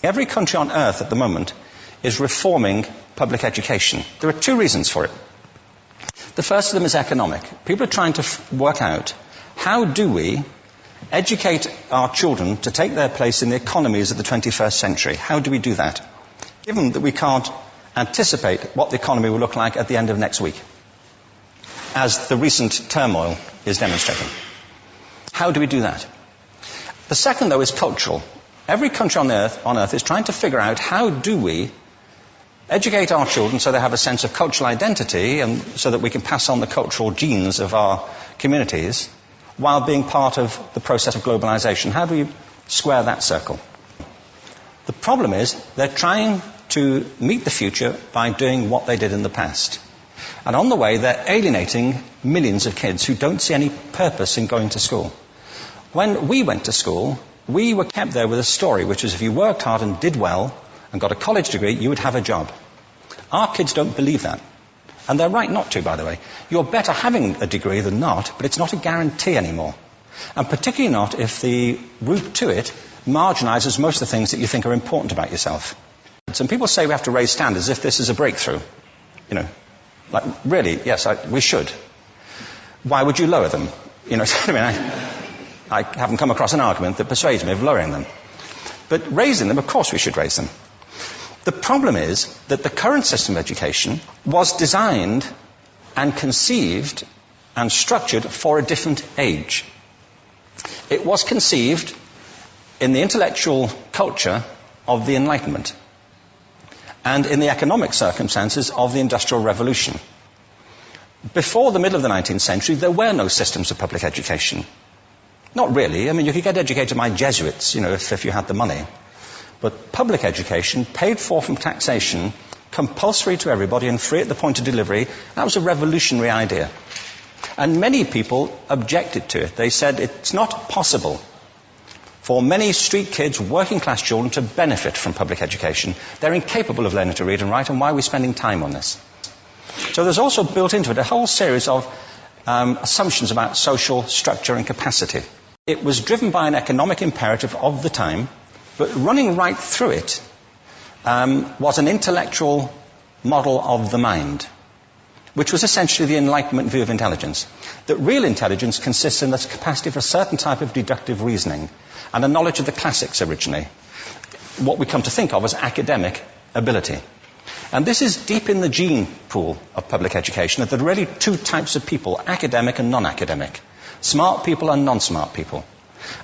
Every country on earth at the moment is reforming public education. There are two reasons for it. The first of them is economic. People are trying to work out, how do we educate our children to take their place in the economies of the 21st century? How do we do that, given that we can't anticipate what the economy will look like at the end of next week, as the recent turmoil is demonstrating? How do we do that? The second, though, is cultural. Every country on earth is trying to figure out, how do we educate our children so they have a sense of cultural identity and so that we can pass on the cultural genes of our communities while being part of the process of globalization. How do we square that circle? The problem is they're trying to meet the future by doing what they did in the past. And on the way, they're alienating millions of kids who don't see any purpose in going to school. When we went to school, we were kept there with a story, which is if you worked hard and did well and got a college degree, you would have a job. Our kids don't believe that. And they're right not to, by the way. You're better having a degree than not, but it's not a guarantee anymore. And particularly not if the route to it marginalizes most of the things that you think are important about yourself. Some people say we have to raise standards as if this is a breakthrough. You know, like, really, yes, we should. Why would you lower them? You know, I mean, I haven't come across an argument that persuades me of lowering them. But raising them, of course we should raise them. The problem is that the current system of education was designed and conceived and structured for a different age. It was conceived in the intellectual culture of the Enlightenment and in the economic circumstances of the Industrial Revolution. Before the middle of the 19th century, there were no systems of public education. Not really. I mean, you could get educated by Jesuits, you know, if you had the money. But public education, paid for from taxation, compulsory to everybody and free at the point of delivery, that was a revolutionary idea. And many people objected to it. They said it's not possible for many street kids, working class children, to benefit from public education. They're incapable of learning to read and write, and why are we spending time on this? So there's also built into it a whole series of assumptions about social structure and capacity. It was driven by an economic imperative of the time, but running right through it was an intellectual model of the mind, which was essentially the Enlightenment view of intelligence. That real intelligence consists in the capacity for a certain type of deductive reasoning and a knowledge of the classics originally, what we come to think of as academic ability. And this is deep in the gene pool of public education, that there are really two types of people, academic and non-academic, smart people and non-smart people.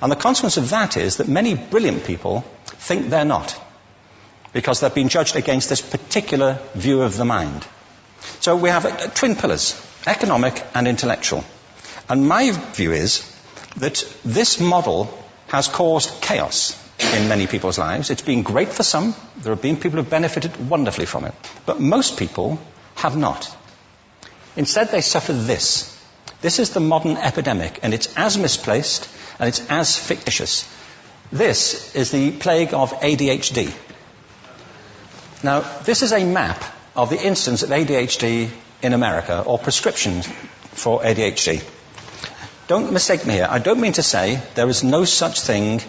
And the consequence of that is that many brilliant people think they're not, because they've been judged against this particular view of the mind. So we have twin pillars, economic and intellectual. And my view is that this model has caused chaos in many people's lives. It's been great for some. There have been people who have benefited wonderfully from it. But most people have not. Instead, they suffer this. This is the modern epidemic, and it's as misplaced and it's as fictitious. This is the plague of ADHD. Now, this is a map of the incidence of ADHD in America, or prescriptions for ADHD. Don't mistake me here. I don't mean to say there is no such thing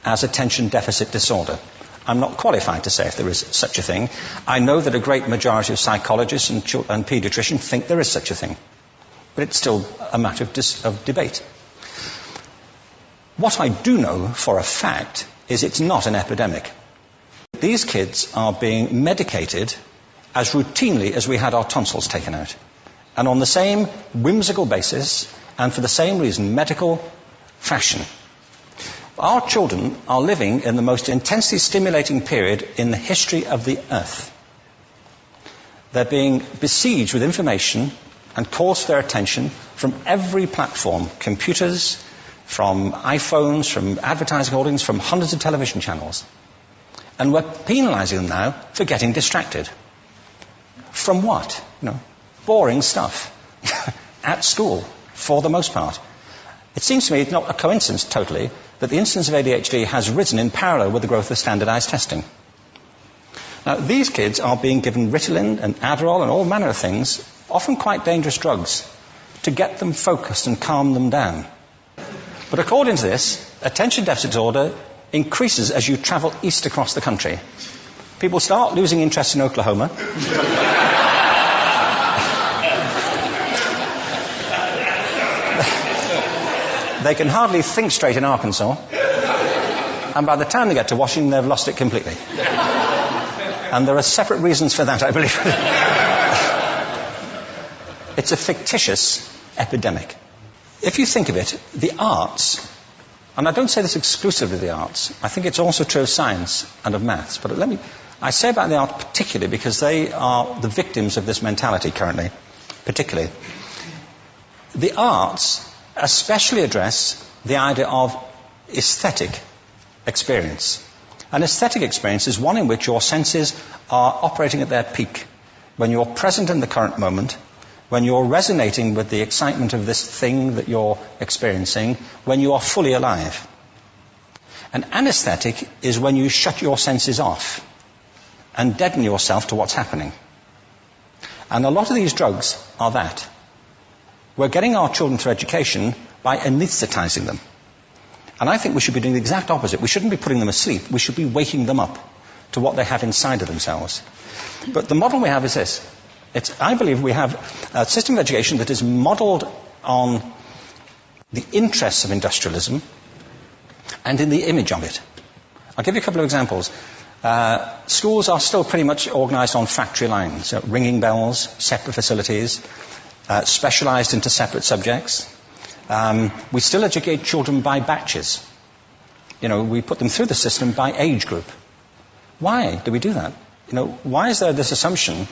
as attention deficit disorder. I'm not qualified to say if there is such a thing. I know that a great majority of psychologists and paediatricians think there is such a thing. But it's still a matter of debate. What I do know for a fact is it's not an epidemic. These kids are being medicated as routinely as we had our tonsils taken out. And on the same whimsical basis, and for the same reason, medical fashion. Our children are living in the most intensely stimulating period in the history of the earth. They're being besieged with information and calls for their attention from every platform, computers, from iPhones, from advertising holdings, from hundreds of television channels. And we're penalizing them now for getting distracted. From what? You know, boring stuff at school, for the most part. It seems to me it's not a coincidence totally that the incidence of ADHD has risen in parallel with the growth of standardized testing. Now, these kids are being given Ritalin and Adderall and all manner of things, often quite dangerous drugs, to get them focused and calm them down. But according to this, attention deficit disorder increases as you travel east across the country. People start losing interest in Oklahoma. They can hardly think straight in Arkansas. And by the time they get to Washington, they've lost it completely. And there are separate reasons for that, I believe. It's a fictitious epidemic. If you think of it, the arts, and I don't say this exclusively of the arts, I think it's also true of science and of maths, but I say about the arts particularly because they are the victims of this mentality currently, particularly. The arts especially address the idea of aesthetic experience. An aesthetic experience is one in which your senses are operating at their peak, when you're present in the current moment, when you're resonating with the excitement of this thing that you're experiencing, when you are fully alive. An anesthetic is when you shut your senses off and deaden yourself to what's happening. And a lot of these drugs are that. We're getting our children through education by anesthetizing them. And I think we should be doing the exact opposite. We shouldn't be putting them asleep. We should be waking them up to what they have inside of themselves. But the model we have is this. I believe we have a system of education that is modeled on the interests of industrialism and in the image of it. I'll give you a couple of examples. Schools are still pretty much organized on factory lines, ringing bells, separate facilities, specialized into separate subjects. We still educate children by batches. We put them through the system by age group. Why do we do that? Why is there this assumption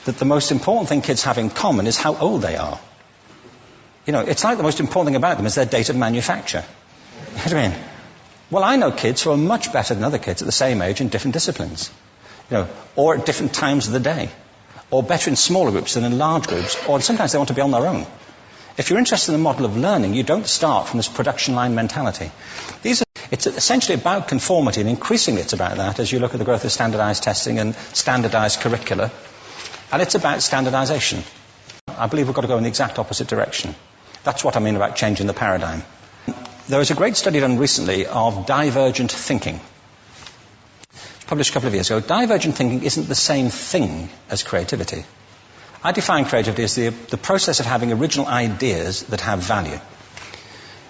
that the most important thing kids have in common is how old they are? It's like the most important thing about them is their date of manufacture. You know what I mean? Well, I know kids who are much better than other kids at the same age in different disciplines, or at different times of the day, or better in smaller groups than in large groups, or sometimes they want to be on their own. If you're interested in the model of learning, you don't start from this production line mentality. It's essentially about conformity, and increasingly it's about that as you look at the growth of standardized testing and standardized curricula. And it's about standardization. I believe we've got to go in the exact opposite direction. That's what I mean about changing the paradigm. There was a great study done recently of divergent thinking. It was published a couple of years ago. Divergent thinking isn't the same thing as creativity. I define creativity as the process of having original ideas that have value.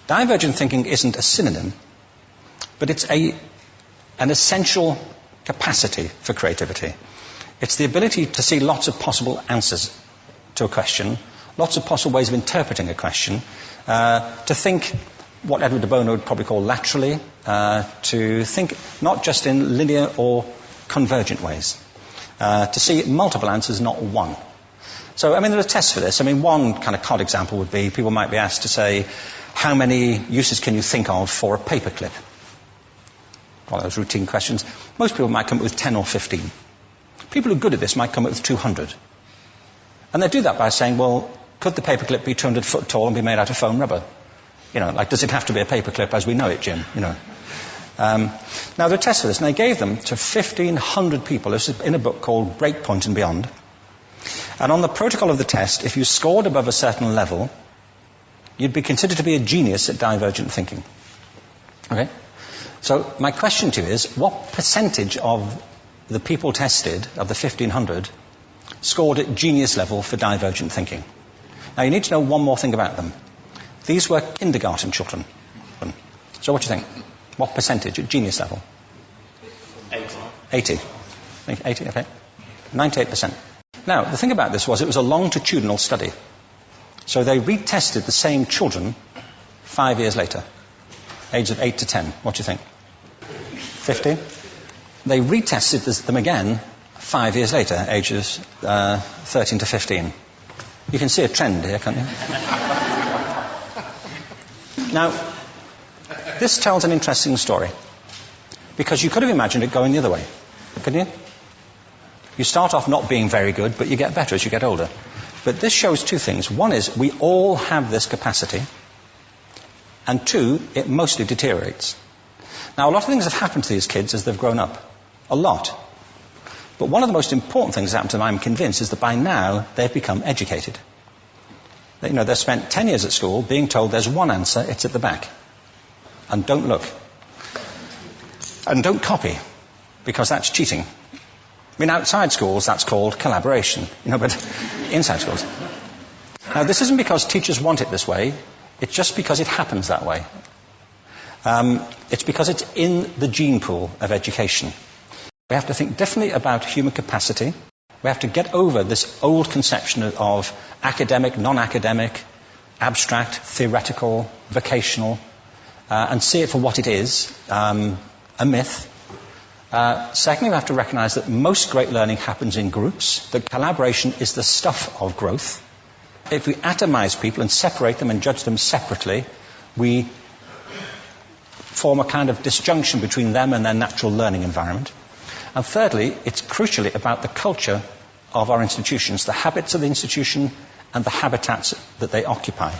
Divergent thinking isn't a synonym, but it's an essential capacity for creativity. It's the ability to see lots of possible answers to a question, lots of possible ways of interpreting a question, to think what Edward de Bono would probably call laterally, to think not just in linear or convergent ways, to see multiple answers, not one. So, there are tests for this. One kind of cod example would be, people might be asked to say, how many uses can you think of for a paperclip? One of those routine questions. Most people might come up with 10 or 15. People who are good at this might come up with 200. And they do that by saying, well, could the paperclip be 200 foot tall and be made out of foam rubber? Does it have to be a paperclip as we know it, Jim? Now, there are tests for this, and they gave them to 1,500 people. This is in a book called Breakpoint and Beyond. And on the protocol of the test, if you scored above a certain level, you'd be considered to be a genius at divergent thinking. Okay? So my question to you is, what percentage of the people tested, of the 1,500, scored at genius level for divergent thinking? Now, you need to know one more thing about them. These were kindergarten children. So what do you think? What percentage at genius level? 80. 80, okay. 98%. Now, the thing about this was it was a longitudinal study. So they retested the same children 5 years later, ages of 8 to 10. What do you think? 15? They retested them again 5 years later, ages 13 to 15. You can see a trend here, can't you? Now, this tells an interesting story, because you could have imagined it going the other way, couldn't you? You start off not being very good, but you get better as you get older. But this shows two things. One is we all have this capacity, and two, it mostly deteriorates. Now, a lot of things have happened to these kids as they've grown up. A lot. But one of the most important things that happened to them, I'm convinced, is that by now they've become educated. They've spent 10 years at school being told there's one answer, it's at the back. And don't look. And don't copy, because that's cheating. I mean, outside schools, that's called collaboration, but inside schools. Now, this isn't because teachers want it this way, it's just because it happens that way. It's because it's in the gene pool of education. We have to think differently about human capacity. We have to get over this old conception of academic, non-academic, abstract, theoretical, vocational, and see it for what it is, a myth. Secondly, we have to recognize that most great learning happens in groups, that collaboration is the stuff of growth. If we atomize people and separate them and judge them separately, we form a kind of disjunction between them and their natural learning environment. And thirdly, it's crucially about the culture of our institutions, the habits of the institution and the habitats that they occupy.